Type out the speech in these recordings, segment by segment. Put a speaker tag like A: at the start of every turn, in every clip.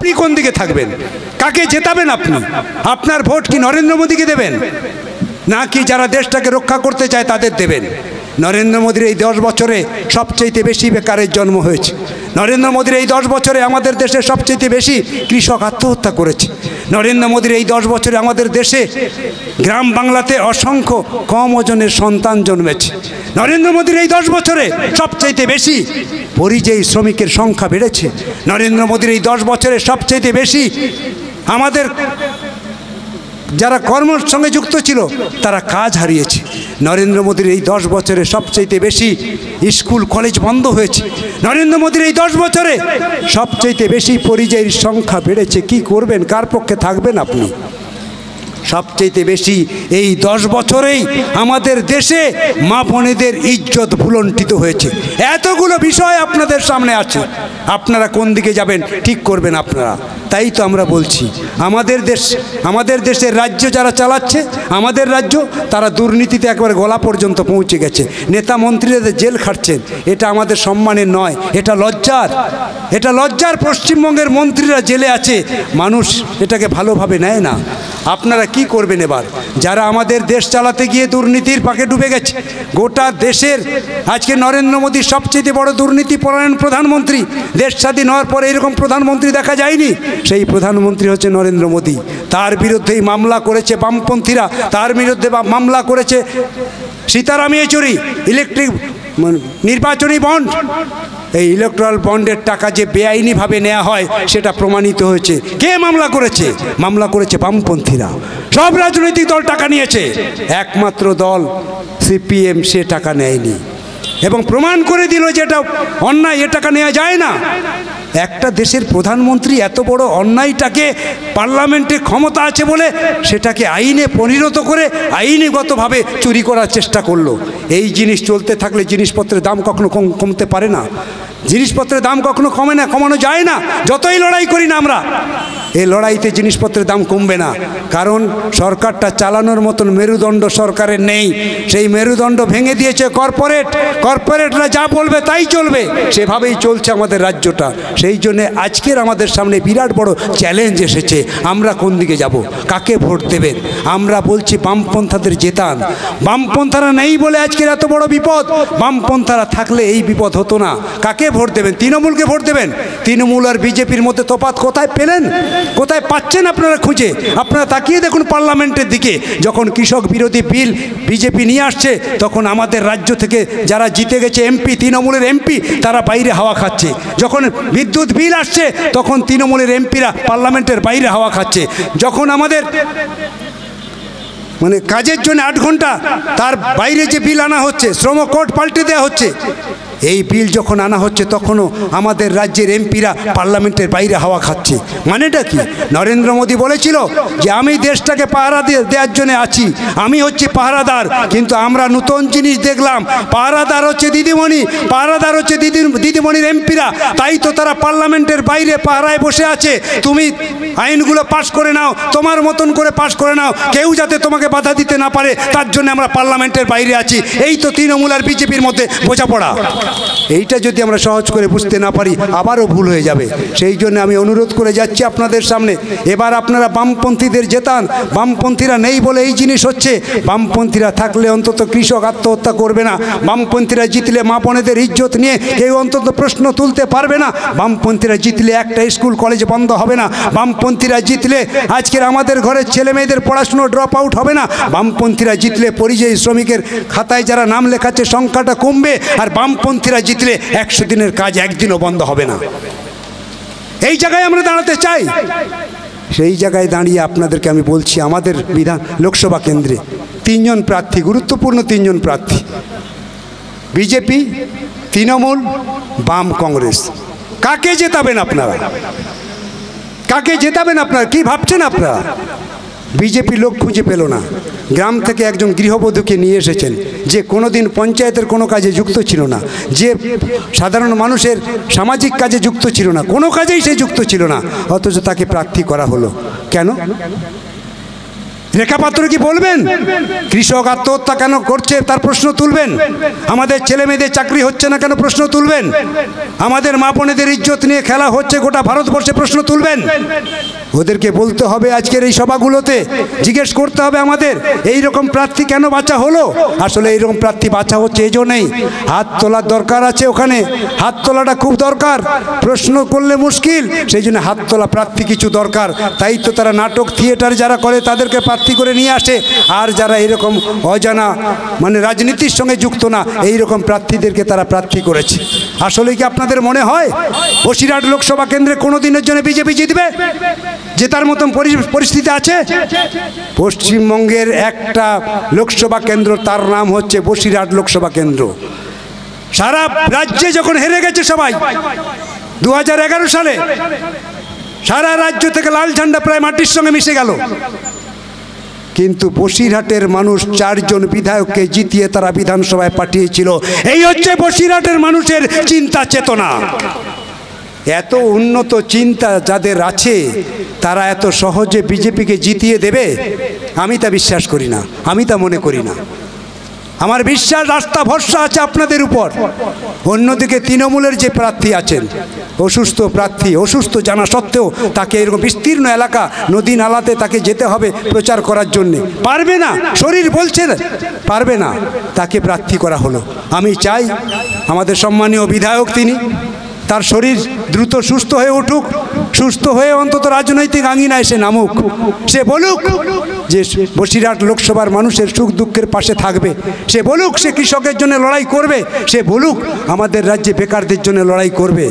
A: আপনি কোন দিকে থাকবেন? কাকে জেতাবেন আপনি? আপনার ভোট কি নরেন্দ্র মোদীকে দেবেন, নাকি যারা দেশটাকে রক্ষা করতে চায় তাদের দেবেন? নরেন্দ্র মোদীর এই 10 বছরে সবচেয়ে বেশি বেকারের জন্ম হয়েছে। নরেন্দ্র মোদীর এই 10 বছরে আমাদের দেশে সবচেয়ে বেশি কৃষক আত্মহত্যা করেছে। নরেন্দ্র মোদীর এই 10 বছরে আমাদের দেশে গ্রাম বাংলাতে অসংখ্য কম ওজনের সন্তান জন্মেছে। নরেন্দ্র মোদীর এই 10 বছরে সবচেয়ে বেশি পরিযায়ী শ্রমিকের সংখ্যা বেড়েছে। নরেন্দ্র মোদীর এই 10 বছরে সবচেয়ে বেশি আমাদের যারা কর্মের সঙ্গে যুক্ত ছিল তারা কাজ হারিয়েছে। নরেন্দ্র মোদীর এই 10 বছরে সবচেয়ে বেশি স্কুল কলেজ বন্ধ হয়েছে। নরেন্দ্র মোদীর এই 10 বছরে সবচেয়ে বেশি পরিযায়ীর সংখ্যা বেড়েছে। কি করবেন? কার পক্ষে থাকবেন আপনি? সবচেয়ে বেশি এই 10 বছরেই আমাদের দেশে মা বোনেদের ইজ্জত ভুলণ্ঠিত হয়েছে। এতগুলো বিষয় আপনাদের সামনে আছে, আপনারা কোন দিকে যাবেন ঠিক করবেন আপনারা। তাই তো আমরা বলছি আমাদের দেশের রাজ্য যারা চালাচ্ছে, আমাদের রাজ্য, তারা দুর্নীতিতে একবারে গলা পর্যন্ত পৌঁছে গেছে। নেতা মন্ত্রীদের জেল খাটছেন। এটা আমাদের সম্মানের নয়, এটা লজ্জার। পশ্চিমবঙ্গের মন্ত্রীরা জেলে আছে, মানুষ এটাকে ভালোভাবে নেয় না। আপনারা কি করবেন এবার? যারা আমাদের দেশ চালাতে গিয়ে দুর্নীতির পাকে ডুবে গেছে, গোটা দেশের আজকে নরেন্দ্র মোদী সবচেয়ে বড় দুর্নীতি পরায়ণ প্রধানমন্ত্রী। দেশ স্বাধীন হওয়ার পরে এরকম প্রধানমন্ত্রী দেখা যায়নি। সেই প্রধানমন্ত্রী হচ্ছে নরেন্দ্র মোদী। তার বিরুদ্ধেই মামলা করেছে বামপন্থীরা, তার বিরুদ্ধে মামলা করেছে সীতারাম ইয়েচুরি। ইলেকট্রিক নির্বাচনী বন্ড, এই ইলেকট্রাল বন্ডের টাকা যে বেআইনিভাবে নেওয়া হয় সেটা প্রমাণিত হয়েছে। কে মামলা করেছে? মামলা করেছে বামপন্থীরা। সব রাজনৈতিক দল টাকা নিয়েছে, একমাত্র দল সিপিএম সে টাকা নেয়নি এবং প্রমাণ করে দিল যে এটা অন্যায়, এ টাকা নেওয়া যায় না। একটা দেশের প্রধানমন্ত্রী এত বড় অন্যায়টাকে পার্লামেন্টে ক্ষমতা আছে বলে সেটাকে আইনে পরিণত করে আইনগতভাবে চুরি করার চেষ্টা করলো। এই জিনিস চলতে থাকলে জিনিসপত্রের দাম কখনো কমতে পারে না। জিনিসপত্রের দাম কখনো কমে না, কমানো যায় না। যতই লড়াই করি না আমরা, এই লড়াইতে জিনিসপত্রের দাম কমবে না। কারণ সরকারটা চালানোর মতন মেরুদণ্ড সরকারের নেই। সেই মেরুদণ্ড ভেঙে দিয়েছে কর্পোরেটরা যা বলবে তাই চলবে, সেভাবেই চলছে আমাদের রাজ্যটা। সেই জন্যে আজকের আমাদের সামনে বিরাট বড় চ্যালেঞ্জ এসেছে। আমরা কোন দিকে যাব, কাকে ভোট দেবেন? আমরা বলছি বামপন্থাদের জেতান। বামপন্থারা নেই বলে আজকের এত বড় বিপদ। বামপন্থারা থাকলে এই বিপদ হতো না। কাকে ভোট দেবেন? তৃণমূলকে ভোট দেবেন? তৃণমূল আর বিজেপির মধ্যে তফাৎ কোথায় পেলেন, কোথায় পাচ্ছেন আপনারা খুঁজে? আপনারা তাকিয়ে দেখুন পার্লামেন্টের দিকে। যখন কৃষক বিরোধী বিল বিজেপি নিয়ে আসছে, তখন আমাদের রাজ্য থেকে যারা জিতে গেছে এমপি, তৃণমূলের এমপি, তারা বাইরে হাওয়া খাচ্ছে। যখন বিদ্যুৎ বিল আসছে, তখন তৃণমূলের এমপিরা পার্লামেন্টের বাইরে হাওয়া খাচ্ছে। যখন আমাদের কাজের জন্য 8 ঘন্টা, তার বাইরে যে বিল আনা হচ্ছে, শ্রম কোড পাল্টে দেওয়া হচ্ছে, এই বিল যখন আনা হচ্ছে তখনও আমাদের রাজ্যের এমপিরা পার্লামেন্টের বাইরে হাওয়া খাচ্ছে। মানেটা কি? নরেন্দ্র মোদী বলেছিল যে আমি দেশটাকে পাহারা দেওয়ার জন্য আছি, আমি হচ্ছে পাহারাদার। কিন্তু আমরা নতুন জিনিস দেখলাম, পাহারাদার হচ্ছে দিদিমণি, পাহারাদার হচ্ছে দিদিমণির এমপিরা। তাই তো তারা পার্লামেন্টের বাইরে পাহারায় বসে আছে। তুমি আইনগুলো পাশ করে নাও, তোমার মতন করে পাশ করে নাও, কেউ যাতে তোমাকে বাধা দিতে না পারে, তার জন্য আমরা পার্লামেন্টের বাইরে আছি। এই তো তৃণমূল আর বিজেপির মধ্যে বোঝাপড়া। এইটা যদি আমরা সহজ করে বুঝতে না পারি, আবারও ভুল হয়ে যাবে। সেই জন্য আমি অনুরোধ করে যাচ্ছি আপনাদের সামনে, এবার আপনারা বামপন্থীদের জেতান। বামপন্থীরা নেই বলে এই জিনিস হচ্ছে। বামপন্থীরা থাকলে অন্তত কৃষক আত্মহত্যা করবে না। বামপন্থীরা জিতলে মা বোনেদের ইজ্জত নিয়ে কেউ অন্তত প্রশ্ন তুলতে পারবে না। বামপন্থীরা জিতলে একটা স্কুল কলেজ বন্ধ হবে না। বামপন্থীরা জিতলে আজকের আমাদের ঘরের ছেলে মেয়েদের পড়াশুনো ড্রপ আউট হবে না। বামপন্থীরা জিতলে পরিযায়ী শ্রমিকের খাতায় যারা নাম লেখাচ্ছে সংখ্যাটা কমবে। আর বামপন্থীরা জিতলে 100 দিনের কাজ একদিনও বন্ধ হবে না। এই জায়গায় আমরা দাঁড়াতে চাই। সেই জায়গায় দাঁড়িয়ে আপনাদেরকে আমি বলছি, আমাদের লোকসভা কেন্দ্রে 3 জন প্রার্থী, গুরুত্বপূর্ণ 3 জন প্রার্থী, বিজেপি, তৃণমূল, বাম, কংগ্রেস। কাকে জেতাবেন আপনারা? কাকে জেতাবেন আপনারা? কি ভাবছেন আপনারা? বিজেপি লোক খুঁজে পেল না। গ্রাম থেকে একজন গৃহবধূকে নিয়ে এসেছেন, যে কোনোদিন পঞ্চায়েতের কোনো কাজে যুক্ত ছিল না, যে সাধারণ মানুষের সামাজিক কাজে যুক্ত ছিল না, কোনো কাজেই সে যুক্ত ছিল না, অথচ তাকে প্রার্থী করা হলো। কেন? রেখাপাত্র কি বলবেন? কৃষক আত্মহত্যা কেন করছে তার প্রশ্ন তুলবেন? আমাদের ছেলে মেয়েদের চাকরি হচ্ছে না কেন প্রশ্ন তুলবেন? আমাদের মা বোনেদের ইজ্জত নিয়ে খেলা হচ্ছে গোটা ভারতবর্ষে প্রশ্ন তুলবেন? ওদেরকে বলতে হবে আজকের এই সভাগুলোতে, জিজ্ঞেস করতে হবে আমাদের এই রকম প্রার্থী কেন বাঁচা হলো। আসলে এইরকম প্রার্থী বাঁচা হচ্ছে এই জন্যই, হাত তোলার দরকার আছে, ওখানে হাত তোলাটা খুব দরকার, প্রশ্ন করলে মুশকিল, সেই জন্য হাত তোলা প্রার্থী কিছু দরকার। তাই তো তারা নাটক থিয়েটার যারা করে তাদেরকে প্রার্থী করে নিয়ে আসে, আর যারা এরকম অজানা মানে রাজনীতির সঙ্গে যুক্ত না এই রকম প্রার্থীদেরকে তারা প্রার্থী করেছে। আসলে কি আপনাদের মনে হয় বসিরহাট লোকসভা কেন্দ্রে কোনো দিনের জন্য বিজেপি জিতবে? জেতার মতন পরিস্থিতি আছে? পশ্চিমবঙ্গের একটা লোকসভা কেন্দ্র, তার নাম হচ্ছে বসিরহাট লোকসভা কেন্দ্র। সারা রাজ্যে যখন হেরে গেছে সবাই 2011 সালে, সারা রাজ্য থেকে লাল ঝান্ডা প্রায় মাটির সঙ্গে মিশে গেল, কিন্তু বসিরহাটের মানুষ 4 জন বিধায়ককে জিতিয়ে তারা বিধানসভায় পাঠিয়েছিল। এই হচ্ছে বসিরহাটের মানুষের চিন্তা চেতনা। এত উন্নত চিন্তা যাদের আছে তারা এত সহজে বিজেপিকে জিতিয়ে দেবে? আমি তা বিশ্বাস করি না, আমি তা মনে করি না। আমার বিশ্বাস, আস্থা, ভরসা আছে আপনাদের উপর। অন্যদিকে তৃণমূলের যে প্রার্থী আছেন, অসুস্থ প্রার্থী, অসুস্থ জানা সত্ত্বেও তাকে এরকম বিস্তীর্ণ এলাকা নদী নালাতে তাকে যেতে হবে প্রচার করার জন্যে, পারবে না, শরীর বলছে পারবে না, তাকে প্রার্থী করা হলো। আমি চাই আমাদের সম্মানীয় বিধায়ক তিনি, তার শরীর দ্রুত সুস্থ হয়ে উঠুক, সুস্থ হয়ে অন্তত রাজনৈতিক আঙিনায় সে নামুক, সে বলুক যে বসিরহাট লোকসভার মানুষের সুখ দুঃখের পাশে থাকবে, সে বলুক সে কৃষকের জন্য লড়াই করবে, সে বলুক আমাদের রাজ্যে বেকারদের জন্য লড়াই করবে।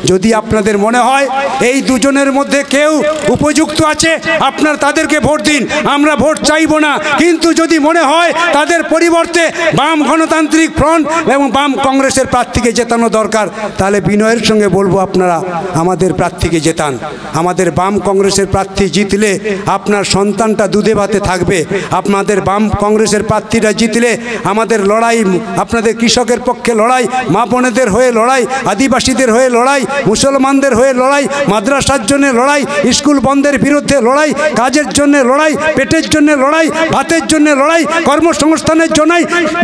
A: যদি আপনাদের মনে হয় এই দুজনের মধ্যে কেউ উপযুক্ত আছে, আপনার তাদেরকে ভোট দিন, আমরা ভোট চাইব না। কিন্তু যদি মনে হয় তাদের পরিবর্তে বাম গণতান্ত্রিক ফ্রন্ট এবং বাম কংগ্রেসের প্রার্থীকে জেতানো দরকার, তাহলে বিনয়ের সঙ্গে বলবো আপনারা আমাদের প্রার্থীকে জেতান। আমাদের বাম কংগ্রেসের প্রার্থী জিতলে আপনার সন্তানটা দুধে ভাতে থাকবে। আপনাদের বাম কংগ্রেসের প্রার্থীরা জিতলে আমাদের লড়াই, আপনাদের কৃষকের পক্ষে লড়াই, মা বোনেদের হয়ে লড়াই, আদিবাসীদের হয়ে লড়াই, মুসলমানদের হয়ে লড়াই, মাদ্রাসার জন্য লড়াই, স্কুল বন্ধের বিরুদ্ধে লড়াই, কাজের জন্য লড়াই, পেটের জন্য লড়াই, ভাতের জন্য লড়াই, কর্মসংস্থানের জন্য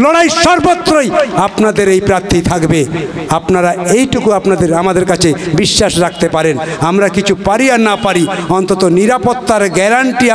A: লড়াই, সর্বত্রই আপনাদের এই প্রার্থী থাকবে। আপনারা এইটুকু আমাদের কাছে বিশ্বাস রাখতে পারেন। আমরা কিছু পারি আর না পারি, অন্তত নিরাপত্তার গ্যারান্টি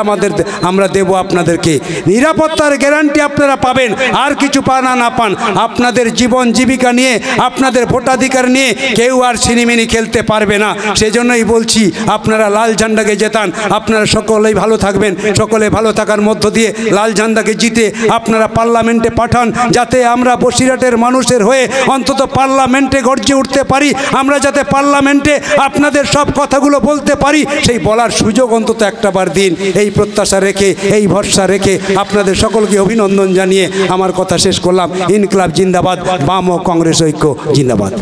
A: আমরা দেব আপনাদেরকে। নিরাপত্তার গ্যারান্টি আপনারা পাবেন, আর কিছু পান না পান, আপনাদের জীবন জীবিকা নিয়ে, আপনাদের ভোটাধিকার নিয়ে কেউ আর ছিনিমিনি খেলতে পারবে না। সেজন্যই বলছি আপনারা লাল ঝান্ডাকে জেতান। আপনারা সকলেই ভালো থাকবেন, সকলে ভালো থাকার মধ্য দিয়ে লাল ঝান্ডাকে জিতে আপনারা পার্লামেন্টে পাঠান, যাতে আমরা বসিরহাটের মানুষের হয়ে অন্তত পার্লামেন্টে গর্জে উঠতে পারি, আমরা যাতে পার্লামেন্টে আপনাদের সব কথাগুলো বলতে পারি, সেই বলার সুযোগ অন্তত একটাবার দিন। এই প্রত্যাশা রেখে, এই ভরসা রেখে আপনাদের সকলকে অভিনন্দন জানিয়ে আমার কথা শেষ করলাম। ইনকলাব জিন্দাবাদ, বাম ও কংগ্রেস ঐক্য জিন্দাবাদ।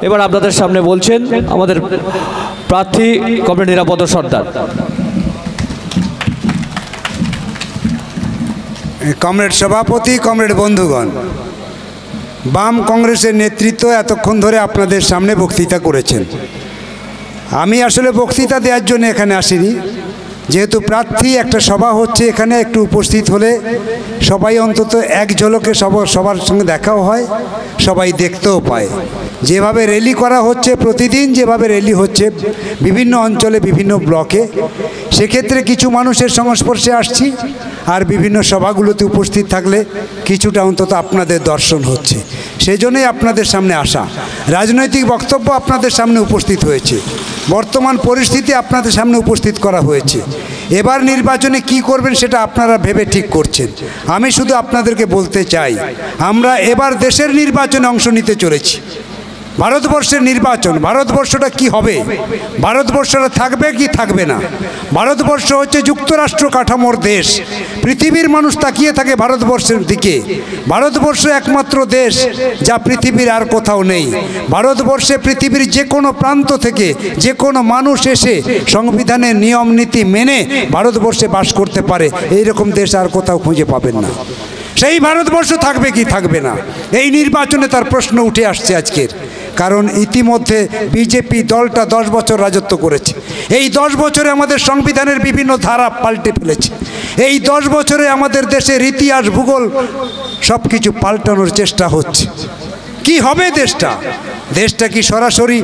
B: এবার আপনাদের সামনে বলছেন আমাদের প্রার্থী কমরেড নিরাপদ সর্দার।
A: কমরেড সভাপতি, কমরেড বন্ধুগণ, বাম কংগ্রেসের নেতৃত্ব এতক্ষণ ধরে আপনাদের সামনে বক্তৃতা করেছেন। আমি আসলে বক্তৃতা দেওয়ার জন্য এখানে আসিনি, যেহেতু প্রার্থী একটা সভা হচ্ছে, এখানে একটু উপস্থিত হলে সবাই অন্তত এক ঝলকে সবার সঙ্গে দেখাও হয়, সবাই দেখতেও পায়। যেভাবে র্যালি করা হচ্ছে, প্রতিদিন যেভাবে র্যালি হচ্ছে বিভিন্ন অঞ্চলে, বিভিন্ন ব্লকে, সেক্ষেত্রে কিছু মানুষের সংস্পর্শে আসছি, আর বিভিন্ন সভাগুলোতে উপস্থিত থাকলে কিছুটা অন্তত আপনাদের দর্শন হচ্ছে। সেই জন্যই আপনাদের সামনে আসা। রাজনৈতিক বক্তব্য আপনাদের সামনে উপস্থিত হয়েছে, বর্তমান পরিস্থিতি আপনাদের সামনে উপস্থিত করা হয়েছে। এবার নির্বাচনে কি করবেন সেটা আপনারা ভেবে ঠিক করছেন। আমি শুধু আপনাদেরকে বলতে চাই, আমরা এবার দেশের নির্বাচনে অংশ নিতে চলেছি। ভারতবর্ষের নির্বাচন, ভারতবর্ষটা কি হবে, ভারতবর্ষটা থাকবে কি থাকবে না। ভারতবর্ষ হচ্ছে যুক্তরাষ্ট্র কাঠামোর দেশ, পৃথিবীর মানুষ তাকিয়ে থাকে ভারতবর্ষের দিকে। ভারতবর্ষ একমাত্র দেশ যা পৃথিবীর আর কোথাও নেই। ভারতবর্ষে পৃথিবীর যে কোনো প্রান্ত থেকে যে কোনো মানুষ এসে সংবিধানের নিয়ম নীতি মেনে ভারতবর্ষে বাস করতে পারে, এইরকম দেশ আর কোথাও খুঁজে পাবেন না। সেই ভারতবর্ষ থাকবে কি থাকবে না, এই নির্বাচনে তার প্রশ্ন উঠে আসছে আজকের। কারণ ইতিমধ্যে বিজেপি দলটা 10 বছর রাজত্ব করেছে। এই 10 বছরে আমাদের সংবিধানের বিভিন্ন ধারা পাল্টে ফেলেছে। এই 10 বছরে আমাদের দেশের ইতিহাস ভূগোল সব কিছু পাল্টানোর চেষ্টা হচ্ছে। কি হবে দেশটা? দেশটা কি সরাসরি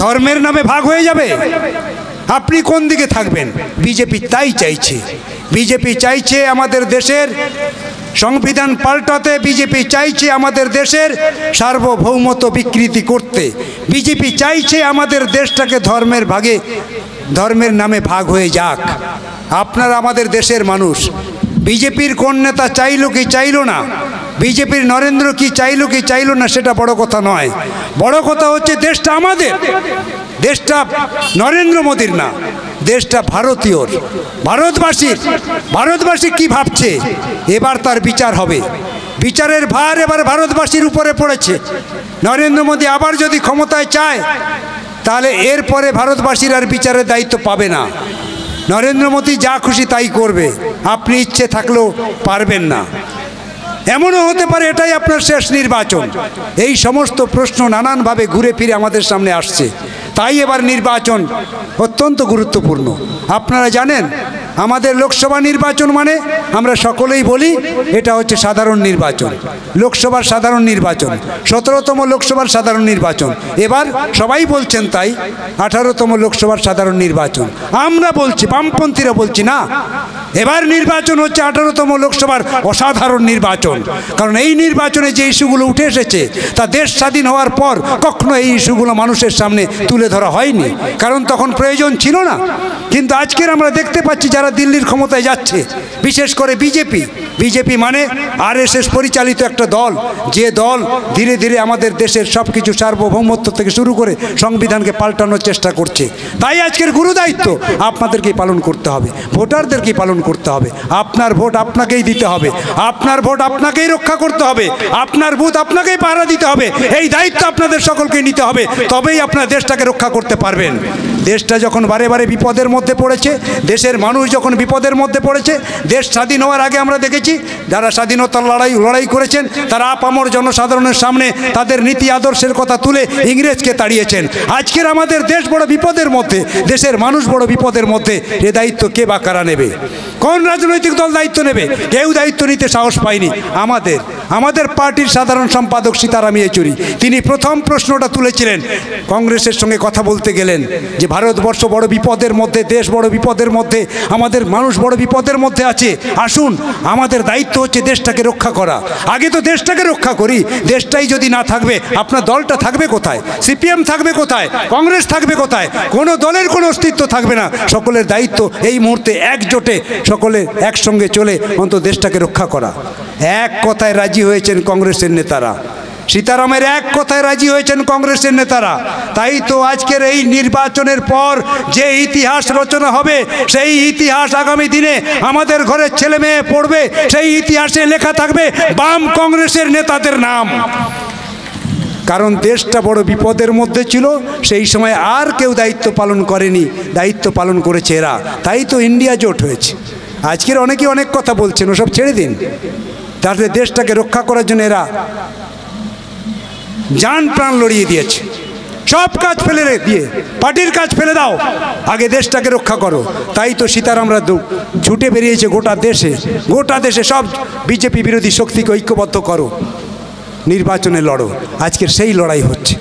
A: ধর্মের নামে ভাগ হয়ে যাবে? আপনি কোন দিকে থাকবেন? বিজেপি তাই চাইছে। বিজেপি চাইছে আমাদের দেশের সংবিধান পাল্টাতে, বিজেপি চাইছে আমাদের দেশের সার্বভৌমত্ব বিকৃতি করতে, বিজেপি চাইছে আমাদের দেশটাকে ধর্মের নামে ভাগ হয়ে যাক। আপনারা আমাদের দেশের মানুষ, বিজেপির কোন নেতা চাইলো কি চাইলো না, বিজেপির নরেন্দ্র কি চাইলো কি চাইলো না, সেটা বড় কথা নয়। বড় কথা হচ্ছে দেশটা আমাদের, দেশটা নরেন্দ্র মোদীর না, দেশটা ভারতীয়র, ভারতবাসীর। ভারতবাসী কি ভাবছে এবার তার বিচার হবে। বিচারের ভার এবার ভারতবাসীর উপরে পড়েছে। নরেন্দ্র মোদী আবার যদি ক্ষমতায় চায় তাহলে এরপরে ভারতবাসীর আর বিচারের দায়িত্ব পাবে না। নরেন্দ্র মোদী যা খুশি তাই করবে, আপনি ইচ্ছে থাকলেও পারবেন না। এমনও হতে পারে এটাই আপনার শেষ নির্বাচন। এই সমস্ত প্রশ্ন নানানভাবে ঘুরে ফিরে আমাদের সামনে আসছে। তাই এবার নির্বাচন অত্যন্ত গুরুত্বপূর্ণ। আপনারা জানেন আমাদের লোকসভা নির্বাচন মানে আমরা সকলেই বলি এটা হচ্ছে সাধারণ নির্বাচন, লোকসভার সাধারণ নির্বাচন, 17তম লোকসভার সাধারণ নির্বাচন। এবার সবাই বলছেন তাই 18তম লোকসভার সাধারণ নির্বাচন। আমরা বলছি, বামপন্থীরা বলছি না, এবার নির্বাচন হচ্ছে 18তম লোকসভার অসাধারণ নির্বাচন। কারণ এই নির্বাচনে যে ইস্যুগুলো উঠে এসেছে তা দেশ স্বাধীন হওয়ার পর কখনো এই ইস্যুগুলো মানুষের সামনে তুলে ধরা হয়নি, কারণ তখন প্রয়োজন ছিল না। কিন্তু আজকের আমরা দেখতে পাচ্ছি যারা দিল্লির ক্ষমতায় যাচ্ছে, বিশেষ করে বিজেপি মানে আরএসএস পরিচালিত একটা দল, যে দল ধীরে ধীরে আমাদের দেশের সব কিছু সার্বভৌমত্ব থেকে শুরু করে সংবিধানকে পাল্টানোর চেষ্টা করছে। তাই আজকের গুরুদায়িত্ব আপনাদেরকেই পালন করতে হবে, ভোটারদেরকেই পালন করতে হবে। আপনার ভোট আপনাকেই দিতে হবে, আপনার ভোট আপনাকেই রক্ষা করতে হবে, আপনার বুথ আপনাকেই পাহারা দিতে হবে। এই দায়িত্ব আপনাদের সকলকে নিতে হবে, তবেই আপনার দেশটাকে রক্ষা করতে পারবেন। দেশটা যখন বারে বারে বিপদের মধ্যে পড়েছে, দেশের মানুষ যখন বিপদের মধ্যে পড়েছে, দেশ স্বাধীন হওয়ার আগে আমরা দেখেছি যারা স্বাধীনতার লড়াই করেছেন তারা আপামর জনসাধারণের সামনে তাদের নীতি আদর্শের কথা তুলে ইংরেজকে তাড়িয়েছেন। আজকের আমাদের দেশ বড় বিপদের মধ্যে, দেশের মানুষ বড় বিপদের মধ্যে, এ দায়িত্ব কে বা কারা নেবে? কোন রাজনৈতিক দল দায়িত্ব নেবে? কেউ দায়িত্ব নিতে সাহস পায়নি। আমাদের পার্টির সাধারণ সম্পাদক সীতারাম ইয়েচুরি তিনি প্রথম প্রশ্নটা তুলেছিলেন, কংগ্রেসের সঙ্গে কথা বলতে গেলেন যে ভারতবর্ষ বড় বিপদের মধ্যে, দেশ বড় বিপদের মধ্যে, আমাদের মানুষ বড় বিপদের মধ্যে আছে, আসুন আমাদের দায়িত্ব হচ্ছে দেশটাকে রক্ষা করা। আগে তো দেশটাকে রক্ষা করি। দেশটাই যদি না থাকবে আপনার দলটা থাকবে কোথায়? সিপিএম থাকবে কোথায়? কংগ্রেস থাকবে কোথায়? কোনো দলের কোনো অস্তিত্ব থাকবে না। সকলের দায়িত্ব এই মুহূর্তে একজোটে সকলে একসঙ্গে চলে অন্তত দেশটাকে রক্ষা করা। এক কথায় রাজি হয়েছেন কংগ্রেসের নেতারা, সীতারামের এক কথায় রাজি হয়েছেন কংগ্রেসের নেতারা। তাই তো আজকের এই নির্বাচনের পর যে ইতিহাস রচনা হবে, সেই ইতিহাস আগামী দিনে আমাদের ঘরের ছেলে মেয়ে পড়বে, সেই ইতিহাসে লেখা থাকবে বাম কংগ্রেসের নেতাদের নাম। কারণ দেশটা বড় বিপদের মধ্যে ছিল, সেই সময় আর কেউ দায়িত্ব পালন করেনি, দায়িত্ব পালন করেছে এরা। তাই তো ইন্ডিয়া জোট হয়েছে। আজকের অনেকেই অনেক কথা বলছেন, ওসব ছেড়ে দিন। তাদের দেশটাকে রক্ষা করার জন্য এরা জান প্রাণ লড়িয়ে দিয়েছে। সব কাজ ফেলে দিয়ে পার্টির কাজ ফেলে দাও, আগে দেশটাকে রক্ষা করো। তাই তো সীতারামরা ছুটে বেরিয়েছে গোটা দেশে সব বিজেপি বিরোধী শক্তিকে ঐক্যবদ্ধ করো, নির্বাচনে লড়ো। আজকের সেই লড়াই হচ্ছে।